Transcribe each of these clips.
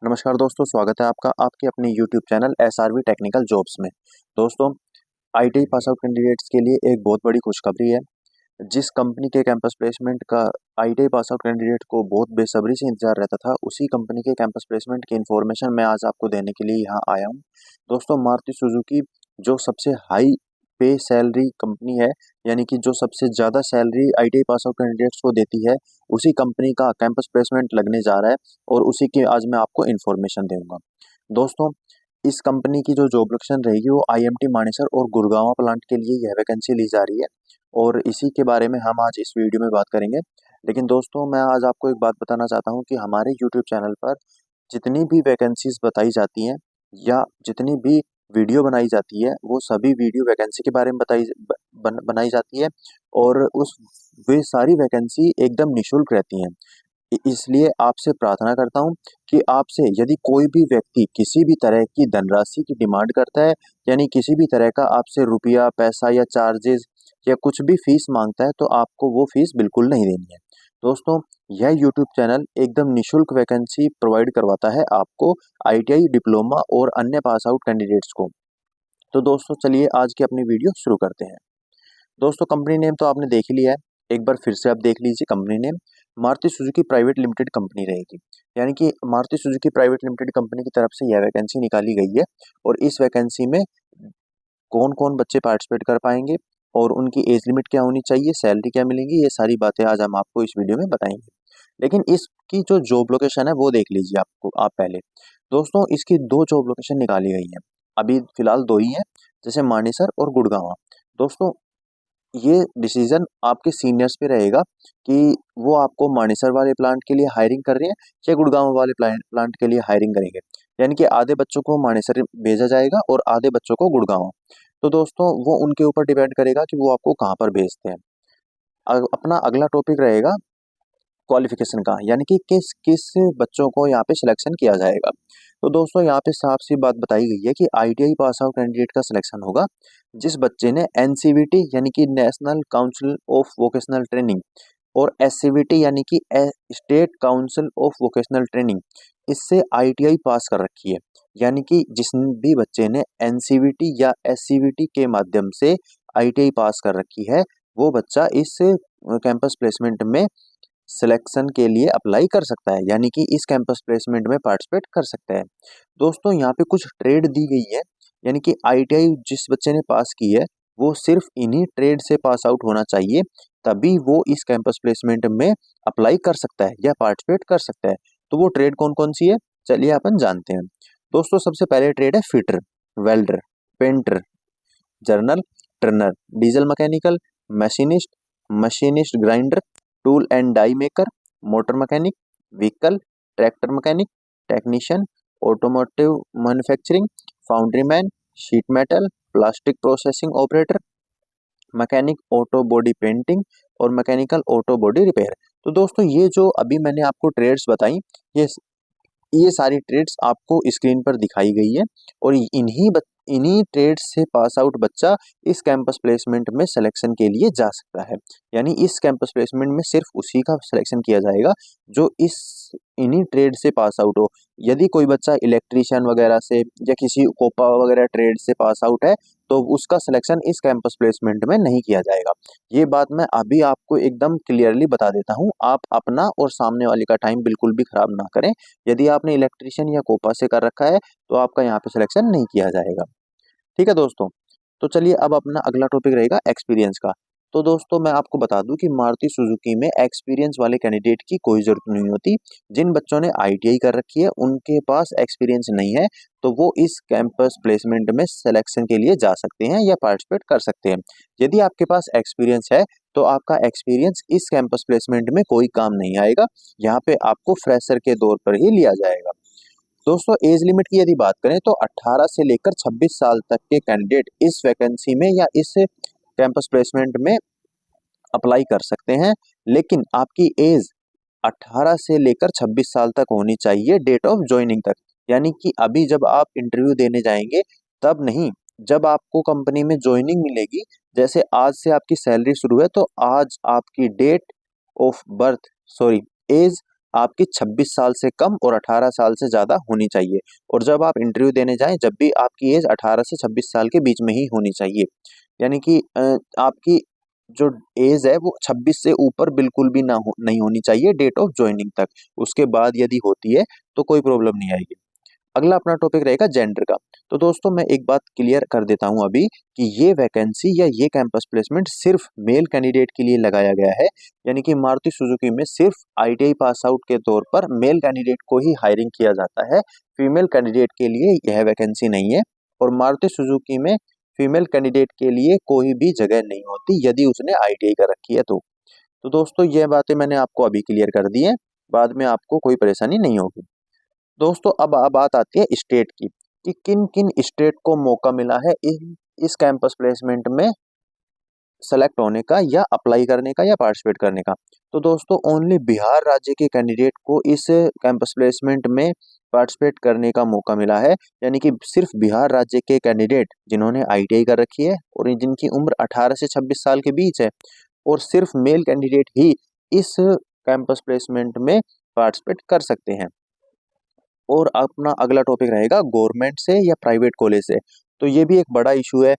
नमस्कार दोस्तों, स्वागत है आपका आपके अपने YouTube channel SRV technical jobs में। दोस्तों, आईटीआई पास आउट कैंडिडेट्स के लिए एक बहुत बड़ी खुशखबरी है। जिस कंपनी के कैंपस प्लेसमेंट का आईटीआई पास आउट कैंडिडेट को बहुत बेसब्री से इंतजार रहता था, उसी कंपनी के कैंपस प्लेसमेंट की इन्फॉर्मेशन मैं आज आपको देने के लिए यहाँ आया हूँ। दोस्तों, मारुति सुजुकी जो सबसे हाई पे सैलरी कंपनी है, यानी कि जो सबसे ज़्यादा salary ITI pass out candidates को देती है, उसी कंपनी का कैंपस प्लेसमेंट लगने जा रहा है और उसी की आज मैं आपको इन्फॉर्मेशन दूंगा। दोस्तों, इस कंपनी की जो जॉब लोकेशन रहेगी वो आईएमटी मानेसर और गुड़गांव प्लांट के लिए यह वैकेंसी ली जा रही है और इसी के बारे में हम आज इस वीडियो में बात करेंगे। लेकिन दोस्तों, मैं आज आपको एक बात बताना चाहता हूँ कि हमारे यूट्यूब चैनल पर जितनी भी वैकेंसीज बताई जाती हैं या जितनी भी वीडियो बनाई जाती है, वो सभी वीडियो वैकेंसी के बारे में बनाई जाती है और वे सारी वैकेंसी एकदम निःशुल्क रहती हैं। इसलिए आपसे प्रार्थना करता हूँ कि आपसे यदि कोई भी व्यक्ति किसी भी तरह की धनराशि की डिमांड करता है, यानी किसी भी तरह का आपसे रुपया, पैसा या चार्जेस या कुछ भी फीस मांगता है, तो आपको वो फीस बिल्कुल नहीं देनी है। दोस्तों, यह यूट्यूब चैनल एकदम निःशुल्क वैकेंसी प्रोवाइड करवाता है आपको, आईटीआई, डिप्लोमा और अन्य पास आउट कैंडिडेट्स को। तो दोस्तों, चलिए आज की अपनी वीडियो शुरू करते हैं। दोस्तों, कंपनी नेम तो आपने देख ही लिया है, एक बार फिर से आप देख लीजिए। Company name Maruti Suzuki private limited company रहेगी, यानी कि Maruti Suzuki private limited company की तरफ से यह वैकेंसी निकाली गई है और इस वैकेंसी में कौन कौन बच्चे पार्टिसिपेट कर पाएंगे और उनकी एज लिमिट क्या होनी चाहिए, सैलरी क्या मिलेंगी, ये सारी बातें आज हम आपको इस वीडियो में बताएंगे। लेकिन इसकी जो जॉब लोकेशन है वो देख लीजिए आप पहले। दोस्तों, इसकी दो जॉब लोकेशन निकाली गई है, अभी फिलहाल दो ही है, जैसे मानेसर और गुड़गांव। दोस्तों, ये डिसीजन आपके सीनियर्स पे रहेगा कि वो आपको मानेसर वाले प्लांट के लिए हायरिंग कर रहे हैं या गुड़गांव वाले प्लांट के लिए हायरिंग करेंगे। यानी कि आधे बच्चों को मानेसर भेजा जाएगा और आधे बच्चों को गुड़गांव। तो दोस्तों, वो उनके ऊपर डिपेंड करेगा कि वो आपको कहाँ पर भेजते हैं। अपना अगला टॉपिक रहेगा क्वालिफिकेशन का, यानी कि किस किस बच्चों को यहाँ पे सिलेक्शन किया जाएगा। तो दोस्तों, यहाँ पे साफ सी बात बताई गई है कि आईटीआई पास आउट कैंडिडेट का सिलेक्शन होगा जिस बच्चे ने एनसीवीटी यानी कि national council of vocational training और एससीवीटी यानी कि state council of vocational training इससे आईटीआई पास कर रखी है। यानी कि जिस भी बच्चे ने एनसीवीटी या एससीवीटी के माध्यम से आईटीआई पास कर रखी है, वो बच्चा इस कैंपस प्लेसमेंट में सिलेक्शन के लिए अप्लाई कर सकता है, यानी कि इस कैंपस प्लेसमेंट में पार्टिसिपेट कर सकता है। दोस्तों, यहाँ पे कुछ ट्रेड दी गई है, यानी कि आईटीआई जिस बच्चे ने पास की है वो सिर्फ इन्हीं ट्रेड से पास आउट होना चाहिए, तभी वो इस कैंपस प्लेसमेंट में अप्लाई कर सकता है या पार्टिसिपेट कर सकता है। तो वो ट्रेड कौन कौन सी है, चलिए अपन जानते हैं। दोस्तों, सबसे पहले ट्रेड है fitter, welder, painter, general, turner, diesel mechanical, machinist, machinist grinder, tool and die maker, motor mechanic, vehicle, tractor mechanic, technician, automotive manufacturing, foundry man, sheet metal, plastic processing operator, mechanic auto body painting और mechanical auto body repair. तो दोस्तों, ये जो अभी मैंने आपको trades बताई, ये ये सारी ट्रेड्स आपको स्क्रीन पर दिखाई गई है और इन्हीं ट्रेड्स से पास आउट बच्चा इस कैंपस प्लेसमेंट में सिलेक्शन के लिए जा सकता है। यानी इस कैंपस प्लेसमेंट में सिर्फ उसी का सिलेक्शन किया जाएगा जो इन्हीं ट्रेड से पास आउट हो। यदि कोई बच्चा इलेक्ट्रीशियन वगैरह से या किसी कोपा वगैरह ट्रेड से पास आउट है, तो उसका सिलेक्शन इस कैंपस प्लेसमेंट में नहीं किया जाएगा। ये बात मैं अभी आपको एकदम क्लियरली बता देता हूँ, आप अपना और सामने वाले का टाइम बिल्कुल भी खराब ना करें। यदि आपने इलेक्ट्रीशियन या कोपा से कर रखा है तो आपका यहाँ पे सिलेक्शन नहीं किया जाएगा। ठीक है दोस्तों, तो चलिए अब अपना अगला टॉपिक रहेगा एक्सपीरियंस का। तो दोस्तों, मैं आपको बता दूं कि मारुति सुजुकी में एक्सपीरियंस वाले कैंडिडेट की कोई जरूरत नहीं होती। जिन बच्चों ने आईटीआई कर रखी है उनके पास एक्सपीरियंस नहीं है, तो वो इस कैंपस प्लेसमेंट में सिलेक्शन के लिए जा सकते हैं या पार्टिसिपेट कर सकते हैं। यदि आपके पास एक्सपीरियंस है तो आपका एक्सपीरियंस इस कैंपस प्लेसमेंट में कोई काम नहीं आएगा, यहाँ पे आपको फ्रेशर के तौर पर ही लिया जाएगा। दोस्तों, एज लिमिट की यदि बात करें तो 18 से लेकर 26 साल तक के कैंडिडेट इस वैकेंसी में या इस कैंपस प्लेसमेंट में अप्लाई कर सकते हैं, लेकिन आपकी एज 18 से लेकर 26 साल तक होनी चाहिए डेट ऑफ ज्वाइनिंग तक। यानी कि अभी जब आप इंटरव्यू देने जाएंगे तब नहीं, जब आपको कंपनी में ज्वाइनिंग मिलेगी, जैसे आज से आपकी सैलरी शुरू है तो आज आपकी date of birth, sorry, age आपकी 26 साल से कम और 18 साल से ज़्यादा होनी चाहिए। और जब आप इंटरव्यू देने जाएँ, जब भी आपकी एज 18 से 26 साल के बीच में ही होनी चाहिए। यानी कि आपकी जो एज है वो 26 से ऊपर बिल्कुल भी नहीं होनी चाहिए डेट ऑफ जॉइनिंग तक। उसके बाद यदि होती है तो कोई प्रॉब्लम नहीं आएगी। अगला अपना टॉपिक रहेगा जेंडर का। तो दोस्तों मैं एक बात क्लियर कर देता हूँ अभी कि ये वैकेंसी या ये कैंपस प्लेसमेंट सिर्फ मेल कैंडिडेट के लिए लगाया गया है। यानी कि मारुति सुजुकी में सिर्फ आईटीआई पास आउट के तौर पर मेल कैंडिडेट को ही हायरिंग किया जाता है। फीमेल कैंडिडेट के लिए यह वैकेंसी नहीं है। और मारुति सुजुकी में फीमेल कैंडिडेट के लिए कोई भी जगह नहीं होती यदि उसने आईटीआई कर रखी है तो दोस्तों ये बातें मैंने आपको अभी क्लियर कर दी है, बाद में आपको कोई परेशानी नहीं होगी। दोस्तों अब बात आती है स्टेट की कि किन किन स्टेट को मौका मिला है इस कैंपस प्लेसमेंट में सेलेक्ट होने का या अप्लाई करने का या पार्टिसिपेट करने का। तो दोस्तों ओनली बिहार राज्य के कैंडिडेट को इस कैंपस प्लेसमेंट में पार्टिसिपेट करने का मौका मिला है। यानी कि सिर्फ बिहार राज्य के कैंडिडेट जिन्होंने आईटीआई कर रखी है और जिनकी उम्र 18 से 26 साल के बीच है, और सिर्फ मेल कैंडिडेट ही इस कैंपस प्लेसमेंट में पार्टिसिपेट कर सकते हैं। और अपना अगला टॉपिक रहेगा गवर्नमेंट से या प्राइवेट कॉलेज से। तो ये भी एक बड़ा इशू है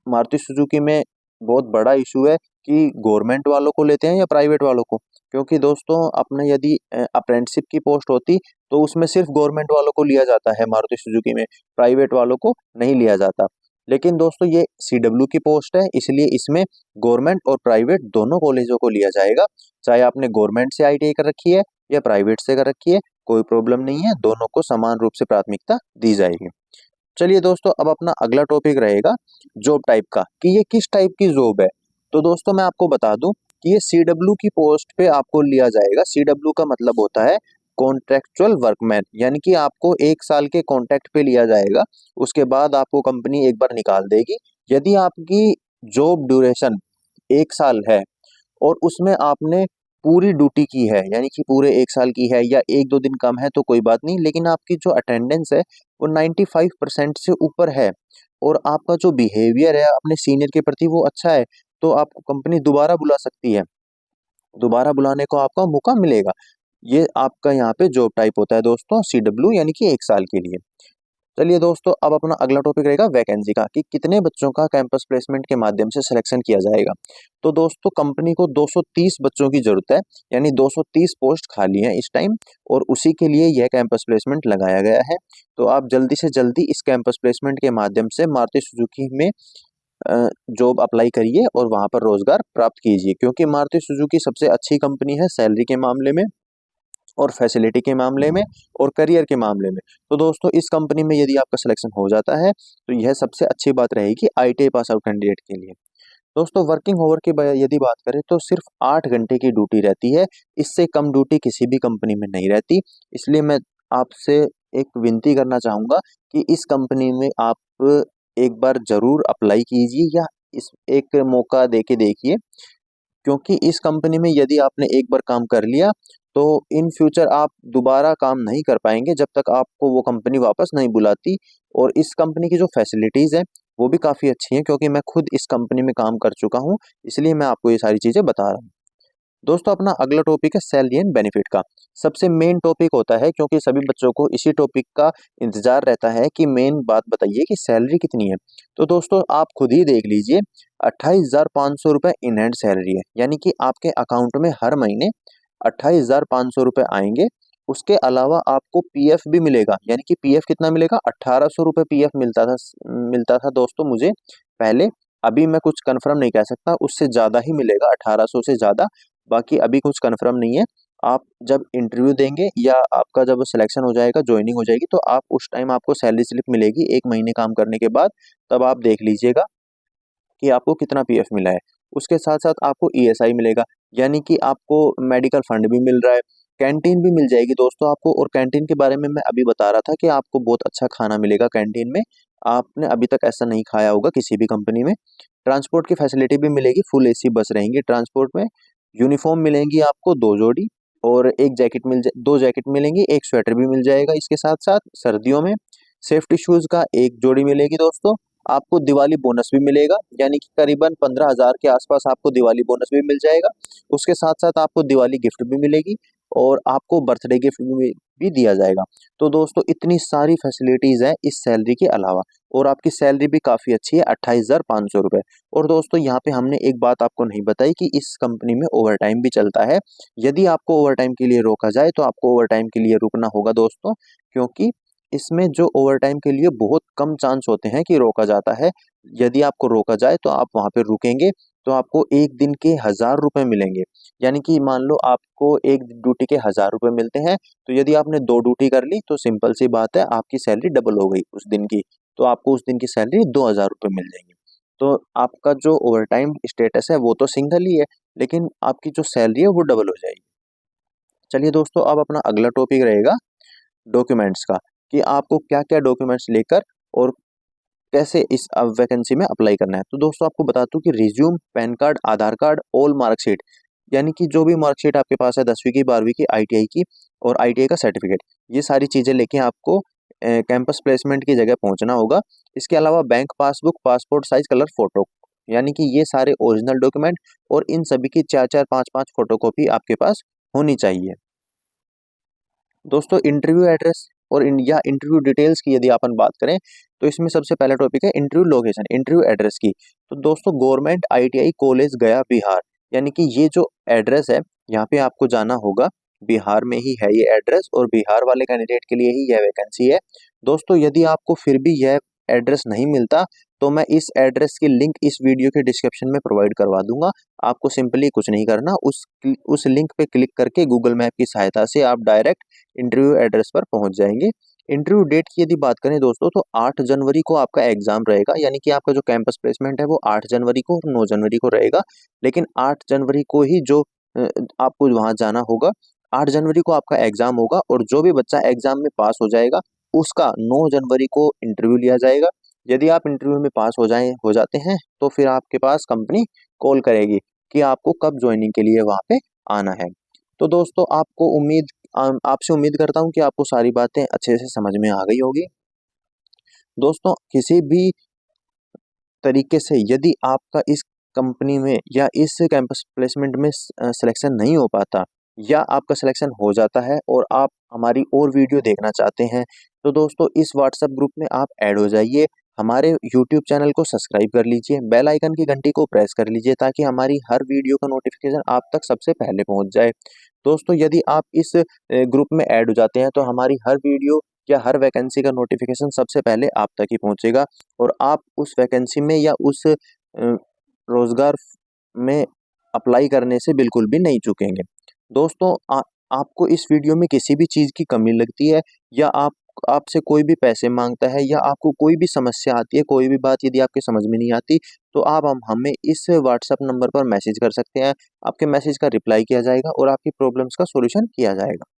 मारुति सुजुकी में, बहुत बड़ा इशू है कि गवर्नमेंट वालों को लेते हैं या प्राइवेट वालों को। क्योंकि दोस्तों अपने यदि अप्रेंटिसशिप की पोस्ट होती तो उसमें सिर्फ गवर्नमेंट वालों को लिया जाता है मारुति सुजुकी में, प्राइवेट वालों को नहीं लिया जाता। लेकिन दोस्तों ये सीडब्ल्यू की पोस्ट है, इसलिए इसमें गवर्नमेंट और प्राइवेट दोनों कॉलेजों को लिया जाएगा। चाहे आपने गवर्नमेंट से आईटीआई कर रखी है या प्राइवेट से कर रखी है, कोई प्रॉब्लम नहीं है, दोनों को समान रूप से प्राथमिकता दी जाएगी। चलिए दोस्तों अब अपना अगला टॉपिक रहेगा जॉब टाइप का कि ये किस टाइप की जॉब है। तो दोस्तों मैं आपको बता दूं कि ये सीडब्ल्यू की पोस्ट पे आपको लिया जाएगा। सीडब्ल्यू का मतलब होता है कॉन्ट्रेक्चुअल वर्कमैन, यानी कि आपको 1 साल के कॉन्ट्रैक्ट पे लिया जाएगा। उसके बाद आपको कंपनी एक बार निकाल देगी। यदि आपकी जॉब ड्यूरेशन 1 साल है और उसमें आपने पूरी ड्यूटी की है, यानी कि पूरे 1 साल की है या 1-2 दिन कम है तो कोई बात नहीं, लेकिन आपकी जो अटेंडेंस है वो 95% से ऊपर है और आपका जो बिहेवियर है अपने सीनियर के प्रति वो अच्छा है, तो आपको कंपनी दोबारा बुला सकती है। दोबारा बुलाने को आपका मौका मिलेगा। ये आपका यहाँ पे जॉब टाइप होता है दोस्तों सीडब्ल्यू, यानी कि 1 साल के लिए। चलिए दोस्तों अब अपना अगला टॉपिक रहेगा वैकेंसी का कि कितने बच्चों का कैंपस प्लेसमेंट के माध्यम से सिलेक्शन किया जाएगा। तो दोस्तों कंपनी को 230 बच्चों की जरूरत है, यानी 230 पोस्ट खाली हैं इस टाइम, और उसी के लिए यह कैंपस प्लेसमेंट लगाया गया है। तो आप जल्दी से जल्दी इस कैंपस प्लेसमेंट के माध्यम से मारुति सुजुकी में जॉब अप्लाई करिए और वहां पर रोजगार प्राप्त कीजिए, क्योंकि मारुति सुजुकी सबसे अच्छी कंपनी है सैलरी के मामले में और फैसिलिटी के मामले में और करियर के मामले में। तो दोस्तों इस कंपनी में यदि आपका सिलेक्शन हो जाता है तो यह सबसे अच्छी बात रहेगी आईटीआई पास आउट कैंडिडेट के लिए। दोस्तों वर्किंग आवर की यदि बात करें तो सिर्फ 8 घंटे की ड्यूटी रहती है, इससे कम ड्यूटी किसी भी कंपनी में नहीं रहती। इसलिए मैं आपसे एक विनती करना चाहूंगा कि इस कंपनी में आप एक बार जरूर अप्लाई कीजिए या इस एक मौका देके देखिए, क्योंकि इस कंपनी में यदि आपने एक बार काम कर लिया तो इन फ्यूचर आप दोबारा काम नहीं कर पाएंगे जब तक आपको वो कंपनी वापस नहीं बुलाती। और इस कंपनी की जो फैसिलिटीज़ है वो भी काफ़ी अच्छी हैं, क्योंकि मैं खुद इस कंपनी में काम कर चुका हूँ, इसलिए मैं आपको ये सारी चीज़ें बता रहा हूँ। दोस्तों अपना अगला टॉपिक है सैलरी एंड बेनिफिट का। सबसे मेन टॉपिक होता है, क्योंकि सभी बच्चों को इसी टॉपिक का इंतजार रहता है कि मेन बात बताइए कि सैलरी कितनी है। तो दोस्तों आप खुद ही देख लीजिए, 28,500 रुपये इन हैंड सैलरी है, यानी कि आपके अकाउंट में हर महीने 28,500 रुपये आएंगे। उसके अलावा आपको पीएफ भी मिलेगा, यानी कि पीएफ कितना मिलेगा, 1800 रुपये पीएफ मिलता था दोस्तों मुझे पहले। अभी मैं कुछ कंफर्म नहीं कह सकता, उससे ज़्यादा ही मिलेगा, 1800 से ज़्यादा। बाकी अभी कुछ कंफर्म नहीं है। आप जब इंटरव्यू देंगे या आपका जब सिलेक्शन हो जाएगा, ज्वाइनिंग हो जाएगी, तो आप उस टाइम आपको सैलरी स्लिप मिलेगी 1 महीने काम करने के बाद। तब आप देख लीजिएगा कि आपको कितना पीएफ मिला है। उसके साथ-साथ आपको ईएसआई मिलेगा, यानी कि आपको मेडिकल फंड भी मिल रहा है, कैंटीन भी मिल जाएगी दोस्तों आपको। और कैंटीन के बारे में मैं अभी बता रहा था कि आपको बहुत अच्छा खाना मिलेगा कैंटीन में। आपने अभी तक ऐसा नहीं खाया होगा किसी भी कंपनी में। ट्रांसपोर्ट की फैसिलिटी भी मिलेगी, फुल एसी बस रहेंगी ट्रांसपोर्ट में। यूनिफ़ॉर्म मिलेंगी आपको 2 जोड़ी और 1 जैकेट 2 जैकेट मिलेंगी, 1 स्वेटर भी मिल जाएगा इसके साथ-साथ सर्दियों में। सेफ्टी शूज़ का 1 जोड़ी मिलेगी दोस्तों। आपको दिवाली बोनस भी मिलेगा, यानी कि करीबन 15,000 के आसपास आपको दिवाली बोनस भी मिल जाएगा। उसके साथ-साथ आपको दिवाली गिफ्ट भी मिलेगी और आपको बर्थडे गिफ्ट भी दिया जाएगा। तो दोस्तों इतनी सारी फैसिलिटीज़ हैं इस सैलरी के अलावा, और आपकी सैलरी भी काफ़ी अच्छी है, 28,500 रुपये। और दोस्तों यहाँ पे हमने एक बात आपको नहीं बताई कि इस कंपनी में ओवरटाइम भी चलता है। यदि आपको ओवरटाइम के लिए रोका जाए तो आपको ओवरटाइम के लिए रुकना होगा दोस्तों, क्योंकि इसमें जो ओवरटाइम के लिए बहुत कम चांस होते हैं कि रोका जाता है। यदि आपको रोका जाए तो आप वहाँ पे रुकेंगे तो आपको 1 दिन के 1000 रुपये मिलेंगे। यानी कि मान लो आपको 1 ड्यूटी के 1000 रुपये मिलते हैं, तो यदि आपने 2 ड्यूटी कर ली तो सिंपल सी बात है, आपकी सैलरी डबल हो गई उस दिन की। तो आपको उस दिन की सैलरी 2000 रुपये मिल जाएंगी। तो आपका जो ओवरटाइम स्टेटस है वो तो सिंगल ही है, लेकिन आपकी जो सैलरी है वो डबल हो जाएगी। चलिए दोस्तों, अब अपना अगला टॉपिक रहेगा डॉक्यूमेंट्स का, कि आपको क्या-क्या डॉक्यूमेंट्स लेकर और कैसे इस वैकेंसी में अप्लाई करना है। तो दोस्तों आपको बता दूं कि रिज्यूम, पैन कार्ड, आधार कार्ड, ऑल मार्कशीट, यानी कि जो भी मार्कशीट आपके पास है 10वीं की, 12वीं की, आईटीआई की और आईटीआई का सर्टिफिकेट, ये सारी चीज़ें लेके आपको कैंपस प्लेसमेंट की जगह पहुंचना होगा। इसके अलावा bank passbook, passport size colour photo, यानी कि ये सारे ओरिजिनल डॉक्यूमेंट, और इन सभी की 4-4, 5-5 फोटोकॉपी आपके पास होनी चाहिए। दोस्तों इंटरव्यू एड्रेस और या इंटरव्यू डिटेल्स की यदि अपन बात करें तो इसमें सबसे पहला टॉपिक है इंटरव्यू लोकेशन, इंटरव्यू एड्रेस की। तो दोस्तों गवर्नमेंट आईटीआई कॉलेज गया बिहार, यानी कि ये जो एड्रेस है यहाँ पे आपको जाना होगा। बिहार में ही है ये एड्रेस, और बिहार वाले कैंडिडेट के लिए ही यह वैकेंसी है। दोस्तों यदि आपको फिर भी यह एड्रेस नहीं मिलता तो मैं इस एड्रेस की लिंक इस वीडियो के डिस्क्रिप्शन में प्रोवाइड करवा दूंगा। आपको सिंपली कुछ नहीं करना, उस लिंक पे क्लिक करके गूगल मैप की सहायता से आप डायरेक्ट इंटरव्यू एड्रेस पर पहुंच जाएंगे। इंटरव्यू डेट की यदि बात करें दोस्तों तो 8 जनवरी को आपका एग्जाम रहेगा, यानी कि आपका जो कैंपस प्लेसमेंट है वो 8 जनवरी को और 9 जनवरी को रहेगा। लेकिन 8 जनवरी को ही जो आपको वहां जाना होगा, 8 जनवरी को आपका एग्जाम होगा, और जो भी बच्चा एग्जाम में पास हो जाएगा उसका 9 जनवरी को इंटरव्यू लिया जाएगा। यदि आप इंटरव्यू में पास हो जाते हैं तो फिर आपके पास कंपनी कॉल करेगी कि आपको कब ज्वाइनिंग के लिए वहां पे आना है। तो दोस्तों आपसे उम्मीद करता हूँ कि आपको सारी बातें अच्छे से समझ में आ गई होगी। दोस्तों किसी भी तरीके से यदि आपका इस कंपनी में या इस कैंपस प्लेसमेंट में सिलेक्शन नहीं हो पाता, या आपका सिलेक्शन हो जाता है और आप हमारी और वीडियो देखना चाहते हैं, तो दोस्तों इस व्हाट्सएप ग्रुप में आप ऐड हो जाइए। हमारे यूट्यूब चैनल को सब्सक्राइब कर लीजिए, बेल आइकन की घंटी को प्रेस कर लीजिए ताकि हमारी हर वीडियो का नोटिफिकेशन आप तक सबसे पहले पहुंच जाए। दोस्तों यदि आप इस ग्रुप में ऐड हो जाते हैं तो हमारी हर वीडियो या हर वैकेंसी का नोटिफिकेशन सबसे पहले आप तक ही पहुंचेगा, और आप उस वैकेंसी में या उस रोजगार में अप्लाई करने से बिल्कुल भी नहीं चूकेंगे। दोस्तों आपको इस वीडियो में किसी भी चीज़ की कमी लगती है, या आपसे कोई भी पैसे मांगता है, या आपको कोई भी समस्या आती है, कोई भी बात यदि आपके समझ में नहीं आती, तो आप हमें इस व्हाट्सएप नंबर पर मैसेज कर सकते हैं। आपके मैसेज का रिप्लाई किया जाएगा और आपकी प्रॉब्लम्स का सॉल्यूशन किया जाएगा।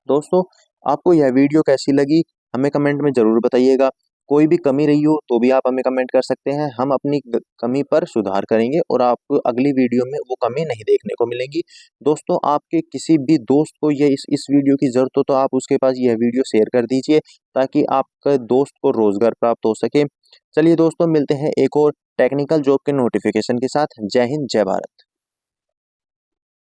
दोस्तों आपको यह वीडियो कैसी लगी हमें कमेंट में ज़रूर बताइएगा। कोई भी कमी रही हो तो भी आप हमें कमेंट कर सकते हैं, हम अपनी कमी पर सुधार करेंगे और आपको अगली वीडियो में वो कमी नहीं देखने को मिलेगी। दोस्तों आपके किसी भी दोस्त को ये इस वीडियो की ज़रूरत हो तो आप उसके पास यह वीडियो शेयर कर दीजिए ताकि आपके दोस्त को रोज़गार प्राप्त हो सके। चलिए दोस्तों मिलते हैं एक और टेक्निकल जॉब के नोटिफिकेशन के साथ। जय हिंद, जय भारत।